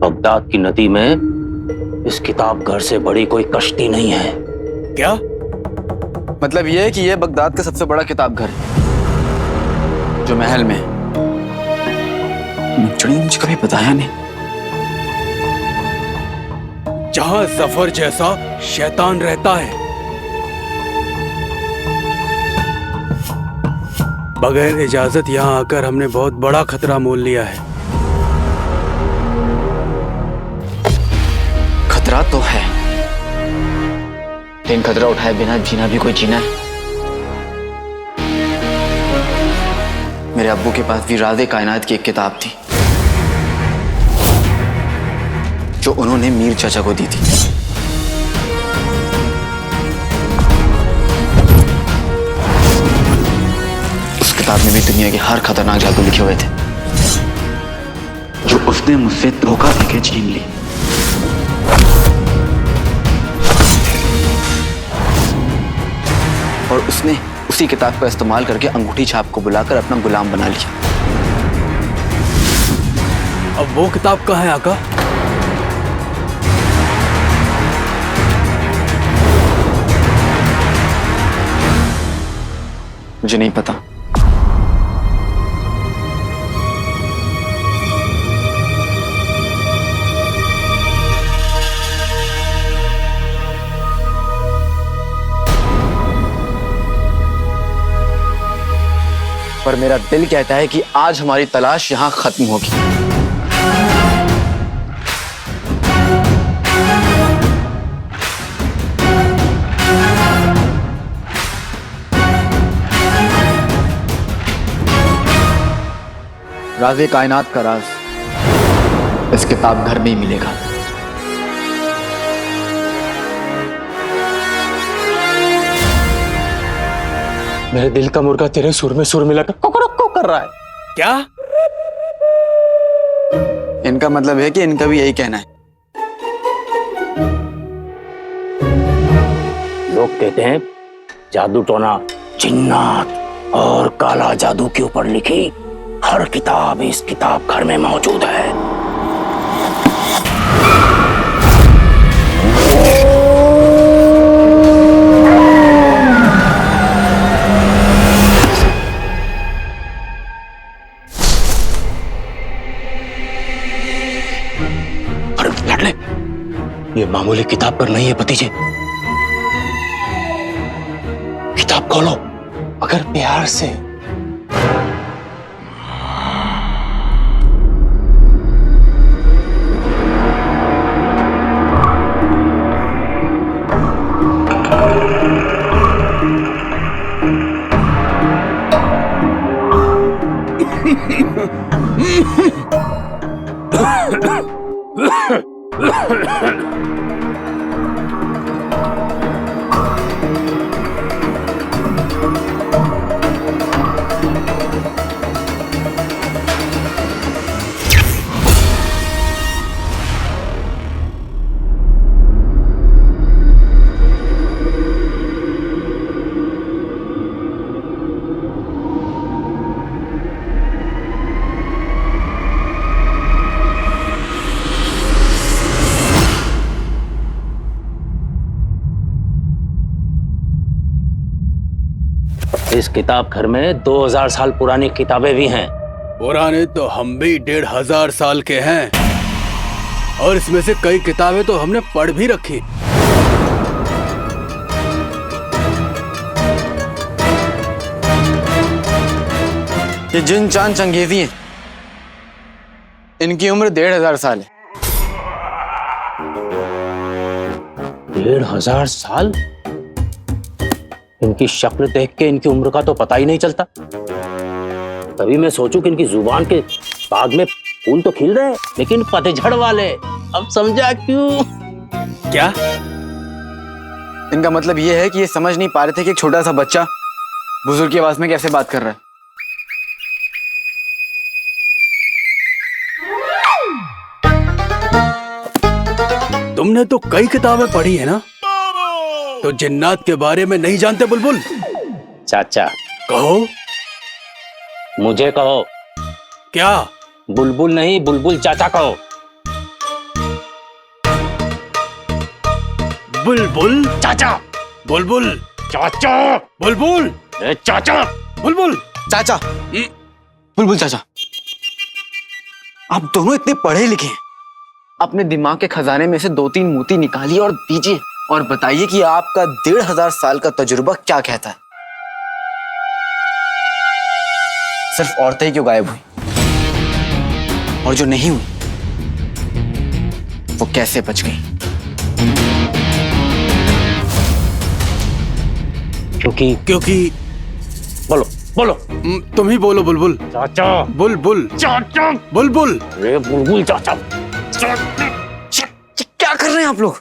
Baghdad की नदी में इस किताब घर से बड़ी कोई कश्ती नहीं है। क्या मतलब यह है कि यह बगदाद का सबसे बड़ा किताब घर है जो महल में है। मुझे कभी बताया नहीं। जहां जफर जैसा शैतान रहता है। बगैर इजाजत यहां आकर हमने बहुत बड़ा खतरा मोल लिया है। खतरा तो है, लेकिन खतरा उठाए बिना जीना भी कोई जीना है। मेरे अब्बू के पास भी राज़े कायनात की एक किताब थी जो उन्होंने मीर चाचा को दी थी। उस किताब में भी दुनिया के हर खतरनाक जादू लिखे हुए थे जो उसने मुझसे धोखा देके छीन ली। और उसने उसी किताब का इस्तेमाल करके अंगूठी छाप को बुलाकर अपना गुलाम बना लिया। अब वो किताब कहाँ है आका? मुझे नहीं पता। पर मेरा दिल कहता है कि आज हमारी तलाश यहां खत्म होगी। राज़े कायनात का राज इस किताब घर में ही मिलेगा। मेरे दिल का मुर्गा तेरे सुर में सुर मिलाकर कोकड़को कर रहा है। क्या? इनका मतलब है कि इनका भी यही कहना है। लोग कहते हैं जादू टोना, जिन्नात और काला जादू के ऊपर लिखी हर किताब इस किताब घर में मौजूद है। ये मामूली किताब पर नहीं है भतीजे। किताब खोलो अगर प्यार से। इस किताब घर में 2000 साल पुरानी किताबें भी हैं। पुराने तो हम भी 1500 साल के हैं और इसमें से कई किताबें तो हमने पढ़ भी रखी। ये जिन चांद चंगेजी हैं, इनकी उम्र 1500 साल है। 1500 साल? इनकी शक्ल देख के इनकी उम्र का तो पता ही नहीं चलता। तभी मैं सोचूं कि इनकी जुबान के बाग में फूल तो खिल रहे लेकिन पतझड़ वाले। अब समझा क्यों? क्या? इनका मतलब ये है कि ये समझ नहीं पा रहे थे कि एक छोटा सा बच्चा बुजुर्ग की आवाज में कैसे बात कर रहा है। तुमने तो कई किताबें पढ़ी है ना, तो जिन्नात के बारे में नहीं जानते बुलबुल? चाचा कहो। मुझे कहो, क्या? बुलबुल नहीं, बुलबुल चाचा कहो। बुलबुल चाचा, बुलबुल चाचा, बुलबुल चाचा, बुलबुल चाचा, बुलबुल चाचा, आप दोनों इतने पढ़े लिखे हैं, अपने दिमाग के खजाने में से 2-3 मोती निकालिए और दीजिए और बताइए कि आपका 1500 साल का तजुर्बा क्या कहता है। सिर्फ औरतें ही क्यों गायब हुई और जो नहीं हुई वो कैसे बच गई? क्योंकि बोलो बोलो। तुम ही बोलो बुलबुल। चाचा, बुलबुल चाचा, बुलबुल। अरे बुलबुल चाचा। क्या कर रहे हैं आप लोग?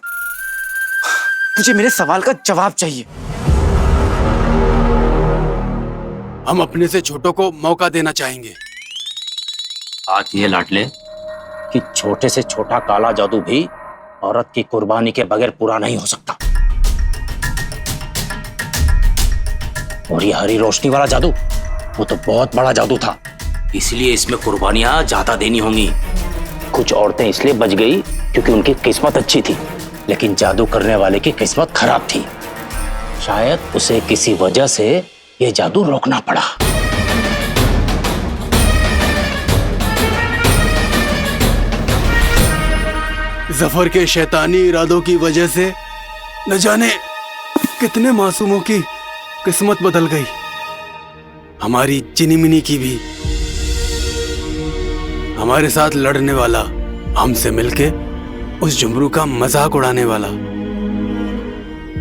मुझे मेरे सवाल का जवाब चाहिए। हम अपने से छोटों को मौका देना चाहेंगे। बात ये लाडले कि छोटे से छोटा काला जादू भी औरत की कुर्बानी के बगैर पूरा नहीं हो सकता। और ये हरी रोशनी वाला जादू, वो तो बहुत बड़ा जादू था, इसलिए इसमें कुर्बानियां ज्यादा देनी होंगी। कुछ औरतें इसलिए बच गई क्योंकि उनकी किस्मत अच्छी थी, लेकिन जादू करने वाले की किस्मत खराब थी। शायद उसे किसी वजह से ये जादू रोकना पड़ा। जफर के शैतानी इरादों की वजह से न जाने कितने मासूमों की किस्मत बदल गई, हमारी चिनी मिनी की भी। हमारे साथ लड़ने वाला, हमसे मिलके उस जुमरू का मजाक उड़ाने वाला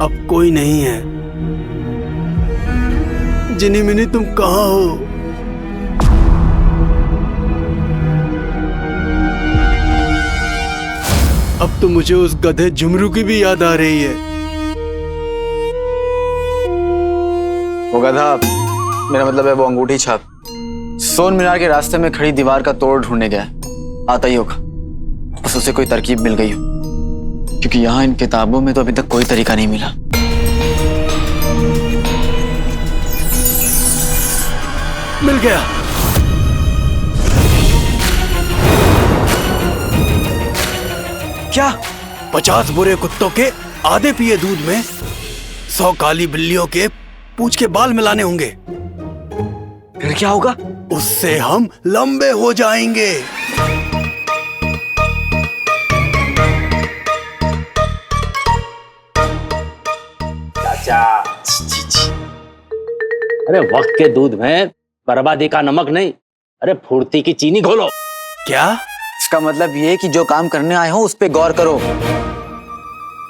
अब कोई नहीं है। जिनी मिनी तुम कहाँ हो? अब तो मुझे उस गधे जुमरू की भी याद आ रही है। वो गधा, मेरा मतलब है वो अंगूठी छाप, सोन मीनार के रास्ते में खड़ी दीवार का तोड़ ढूंढने गया। आता ही होगा, बस उसे कोई तरकीब मिल गई हो, क्योंकि यहाँ इन किताबों में तो अभी तक कोई तरीका नहीं मिला। मिल गया। क्या? 50 बुरे कुत्तों के आधे पिए दूध में 100 काली बिल्लियों के पूंछ के बाल मिलाने होंगे। फिर क्या होगा? उससे हम लंबे हो जाएंगे। चाचा, अरे वक्त के दूध में बर्बादी का नमक नहीं, अरे फुर्ती की चीनी घोलो। क्या? इसका मतलब ये है कि जो काम करने आए हो उस पे गौर करो।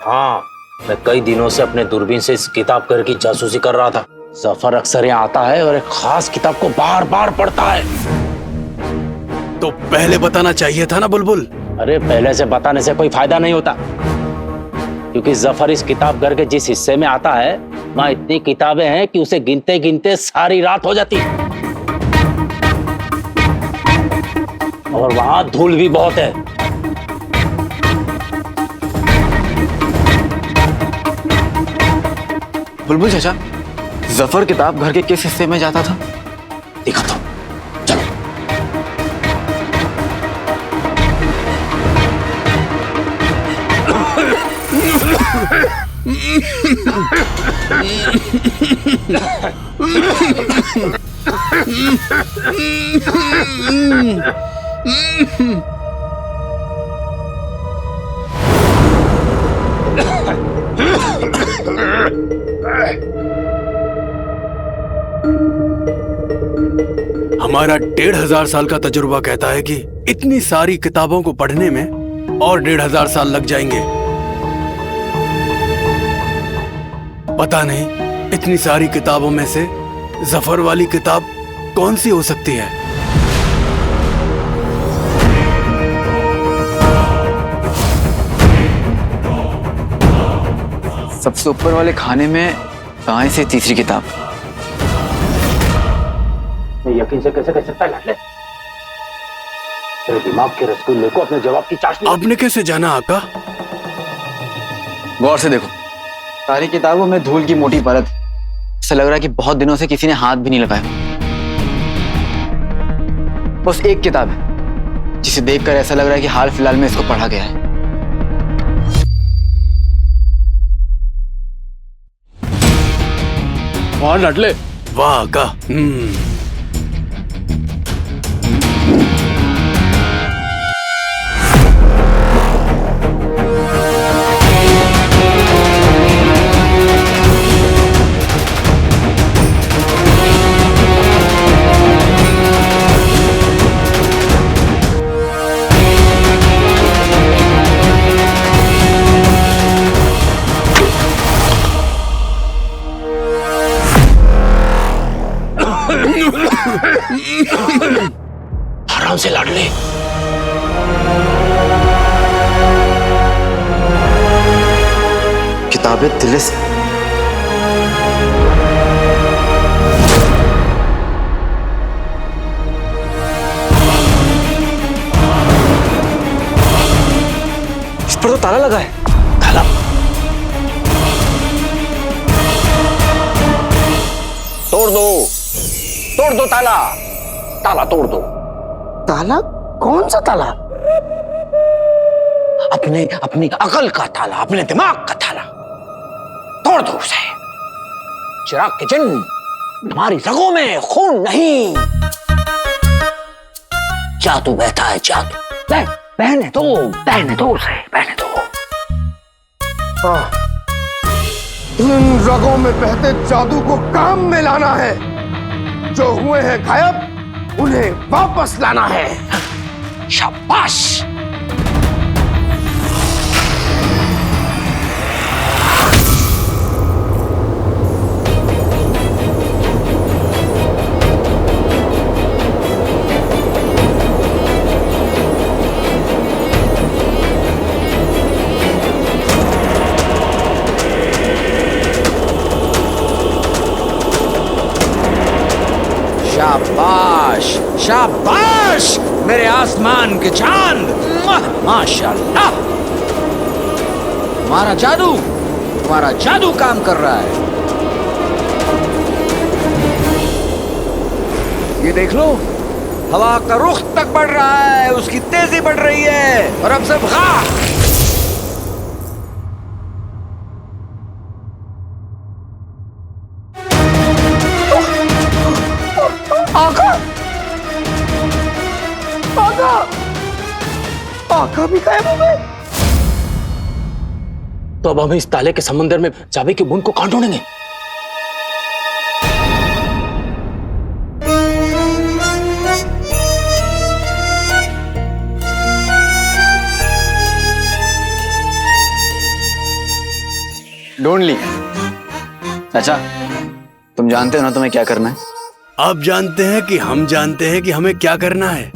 हाँ, मैं कई दिनों से अपने दूरबीन से इस किताब घर की जासूसी कर रहा था। जफर अक्सर यहाँ आता है और एक खास किताब को बार बार पढ़ता है। तो पहले बताना चाहिए था ना बुलबुल। अरे पहले से बताने से कोई फायदा नहीं होता, क्योंकि जफर इस किताब घर के जिस हिस्से में आता है वहाँ इतनी किताबें हैं कि उसे गिनते गिनते सारी रात हो जाती, और वहाँ धूल भी बहुत है। बुलबुल चाचा, जफर किताब घर के किस हिस्से में जाता था? दिखाता हूं, चलो। हमारा 1500 साल का तजुर्बा कहता है कि इतनी सारी किताबों को पढ़ने में और 1500 साल लग जाएंगे। पता नहीं इतनी सारी किताबों में से जफर वाली किताब कौन सी हो सकती है। तो ऊपर वाले खाने में कहाँ से तीसरी किताब? मैं यकीन से कैसे कह सकता है लाडले? तेरे दिमाग के रसगुल्ले को अपने जवाब की चाशनी। आपने कैसे जाना आका? गौर से देखो, सारी किताबों में धूल की मोटी परत। ऐसा लग रहा है कि बहुत दिनों से किसी ने हाथ भी नहीं लगाया। बस एक किताब है जिसे देखकर ऐसा लग रहा है कि हाल फिलहाल में इसको पढ़ा गया है। वाह लाडले, वाह आका। आराम से लाडले। किताबें तिलिस। इस पर तो ताला लगा है। ताला? तोड़ दो ताला। ताला तोड़ दो। ताला? कौन सा ताला? अपने अपनी अकल का ताला, अपने दिमाग का ताला। तोड़ दो उसे। चिराग के चिन्ह हमारी रगों में खून नहीं। जादू बहता है, जादू। बहने दो उसे, बहने दो। इन रगों में बहते जादू को काम में लाना है। जो हुए हैं गायब, उन्हें वापस लाना है। शाबाश। शाबाश शाबाश मेरे आसमान के चांद। माशाल्लाह, तुम्हारा जादू काम कर रहा है। ये देख लो, हवा का रुख तक बढ़ रहा है, उसकी तेजी बढ़ रही है। और अब सब आका भी गायब हो गए। तो अब हम इस ताले के समंदर में चाबी की बूंद को कहां ढूंढेंगे? ढूंढ ली। अच्छा, तुम जानते हो ना तुम्हें क्या करना है? आप जानते हैं कि हम जानते हैं कि हमें क्या करना है।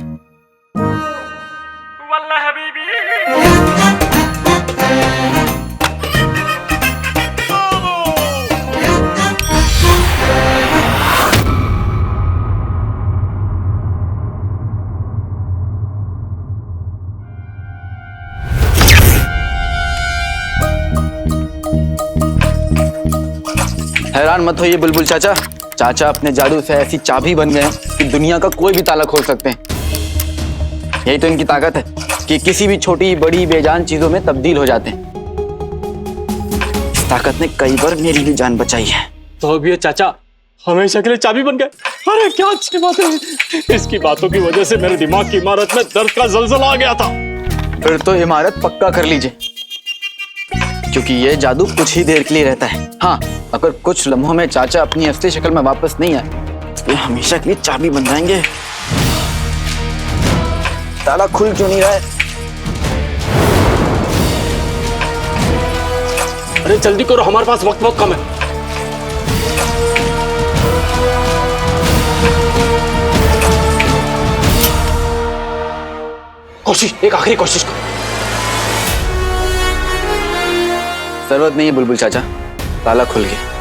हैरान मत होइए बुलबुल चाचा। चाचा अपने जादू से ऐसी चाबी बन गए हैं कि दुनिया का कोई भी ताला खोल सकते हैं। यही तो इनकी ताकत है कि किसी भी छोटी बड़ी बेजान चीजों में तब्दील हो जाते हैं। इस ताकत ने कई बार मेरी भी जान बचाई है। तो अब ये चाचा हमेशा के लिए चाबी बन गए। अरे क्या अच्छी बात है। इसकी बातों की वजह से मेरे दिमाग की इमारत में दर्द का जलजला आ गया था। फिर तो इमारत पक्का कर लीजिए, क्योंकि ये जादू कुछ ही देर के लिए रहता है। हाँ, अगर कुछ लम्हों में चाचा अपनी असली शक्ल में वापस नहीं आए तो ये हमेशा के लिए चाबी बन जाएंगे। ताला खुल क्यों नहीं रहा है? अरे जल्दी करो, हमारे पास वक्त बहुत कम है। एक आखिरी कोशिश करो। जरूरत नहीं है बुलबुल चाचा, ताला खुल गया।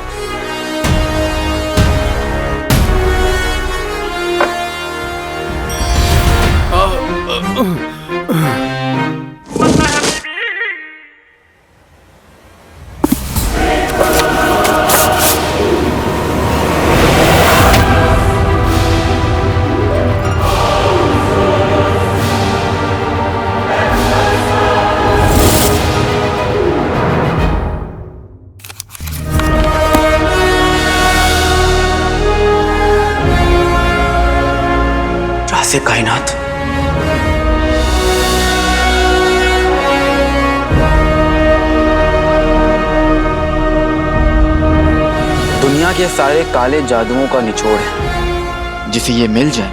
राज़े कायनात। दुनिया के सारे काले जादुओं का निचोड़ है। जिसे ये मिल जाए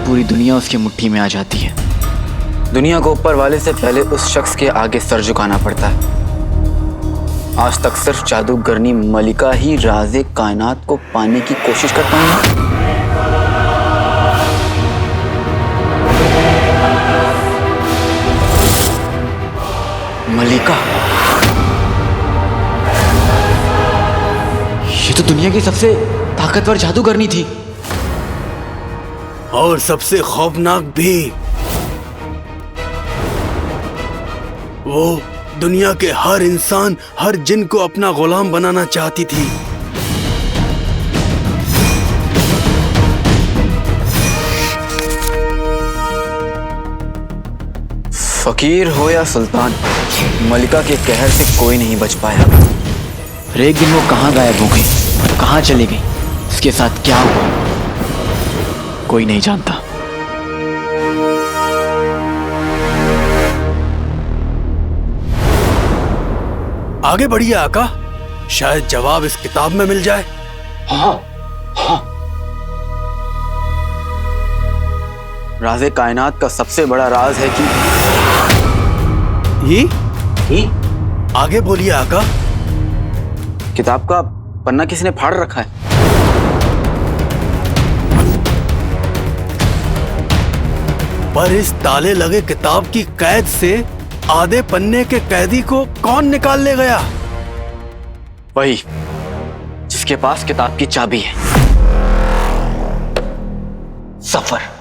पूरी दुनिया उसकी मुट्ठी में आ जाती है। दुनिया को ऊपर वाले से पहले उस शख्स के आगे सर झुकाना पड़ता है। आज तक सिर्फ जादूगरनी मलिका ही राज़े कायनात को पाने की कोशिश कर पाई। मलिका, ये तो दुनिया की सबसे ताकतवर जादूगरनी थी। और सबसे खौफनाक भी। वो दुनिया के हर इंसान, हर जिन को अपना गुलाम बनाना चाहती थी। फकीर हो या सुल्तान, मलिका के कहर से कोई नहीं बच पाया। फिर एक दिन वो कहाँ गायब हो गई, कहाँ चली गई, उसके साथ क्या हुआ, कोई नहीं जानता। आगे बढ़िए आका, शायद जवाब इस किताब में मिल जाए। हाँ हाँ। राज़े कायनात का सबसे बड़ा राज है कि ये आगे बोलिए आका। किताब का पन्ना किसी ने फाड़ रखा है। पर इस ताले लगे किताब की कैद से आधे पन्ने के कैदी को कौन निकाल ले गया? वही जिसके पास किताब की चाबी है। सफर।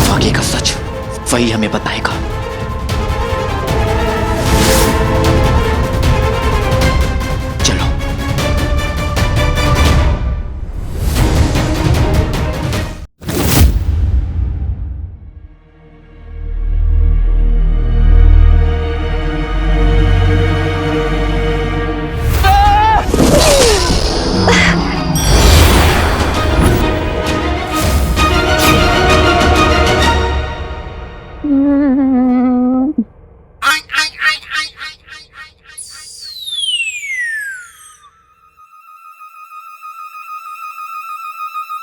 आगे का सच वही हमें बताएगा। चलो।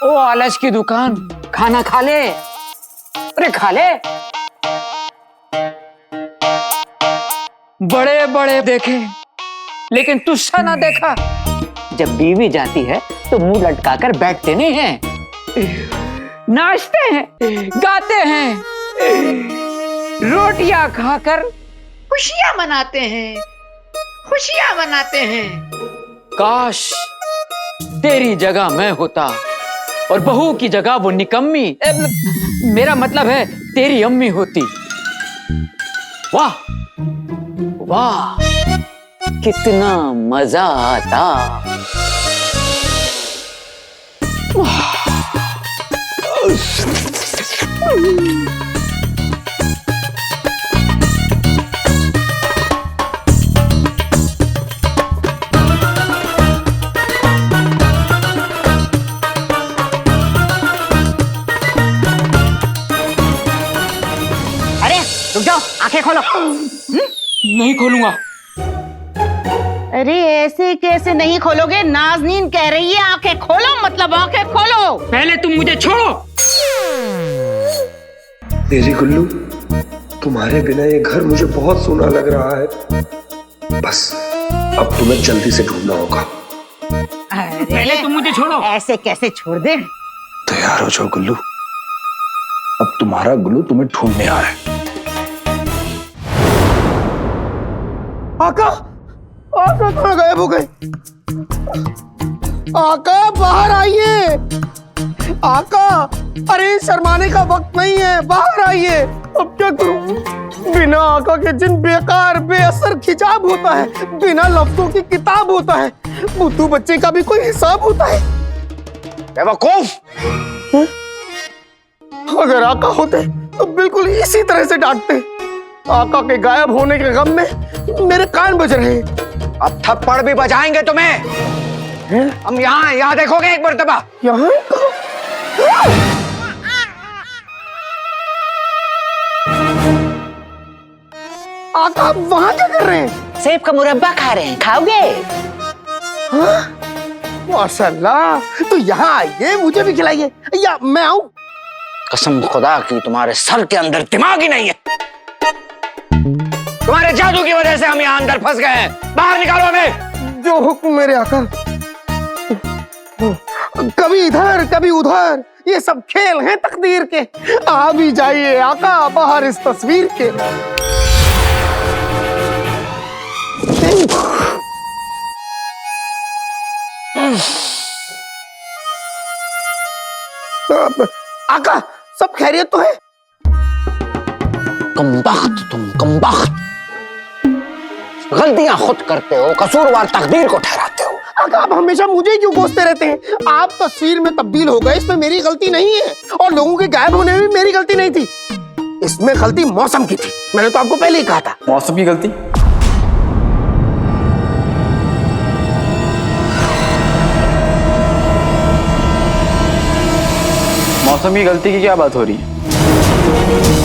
ओ आलस की दुकान, खाना खा ले। अरे खा ले। बड़े बड़े देखे लेकिन तुझसा ना देखा। जब बीवी जाती है तो मुंह लटकाकर बैठते नहीं हैं, नाचते हैं, गाते हैं, रोटियां खाकर खुशियां मनाते हैं, खुशियां मनाते हैं। काश तेरी जगह मैं होता और बहू की जगह वो निकम्मी, मेरा मतलब है तेरी अम्मी होती। वाह वाह, कितना मजा आता। रुक जाओ, आंखें खोलो। नहीं खोलूंगा। अरे ऐसे कैसे नहीं खोलोगे? नाज़नीन कह रही है आंखें खोलो, मतलब आंखें खोलो। पहले तुम मुझे छोड़ो। तेरी गुल्लू, तुम्हारे बिना ये घर मुझे बहुत सूना लग रहा है। बस अब तुम्हें जल्दी से ढूंढना होगा। पहले तुम मुझे छोड़ो। ऐसे कैसे छोड़ दे? तैयार हो जाओ गुल्लू, अब तुम्हारा गुल्लू तुम्हें ढूंढने आया है। आका, आका कहाँ गायब हो गए? आका बाहर आइए, आका, अरे शर्माने का वक्त नहीं है, बाहर आइए। अब क्या करूं? बिना आका के जिन बेकार बेअसर खिताब होता है, बिना लफ्जों की किताब होता है, बुद्धू बच्चे का भी कोई हिसाब होता है। बेवकूफ! अगर आका होते तो बिल्कुल इसी तरह से डांटते। आका के गायब होने के गम में मेरे कान बज रहे हैं। अब थप्पड़ भी बजाएंगे तुम्हें। हम यहाँ देखोगे एक मर्तबा। यहाँ आका वहां क्या कर रहे हैं? सेब का मुरब्बा खा रहे हैं, खाओगे? माशाल्लाह, तो यहाँ आइए, मुझे भी खिलाइए, या मैं आऊं? कसम खुदा की तुम्हारे सर के अंदर दिमाग ही नहीं है। तुम्हारे जादू की वजह से हम यहाँ अंदर फंस गए हैं। बाहर निकालो हमें। जो हुक्म मेरे आका। कभी इधर कभी उधर, ये सब खेल हैं तकदीर के। आ भी जाइए आका बाहर इस तस्वीर के। आका, सब खैरियत तो है? कमबख्त तुम, कमबख्त। गलतियां खुद करते हो, कसूरवार तकदीर को ठहराते हो। आका, आप हमेशा मुझे ही क्यों कोसते रहते हैं? आप तस्वीर में तब्दील हो गए, इसमें मेरी गलती नहीं है, और लोगों के गायब होने में मेरी गलती नहीं थी। इसमें गलती मौसम की थी। मैंने तो आपको पहले ही कहा था। मौसम की गलती? मौसम की गलती की क्या बात हो रही है?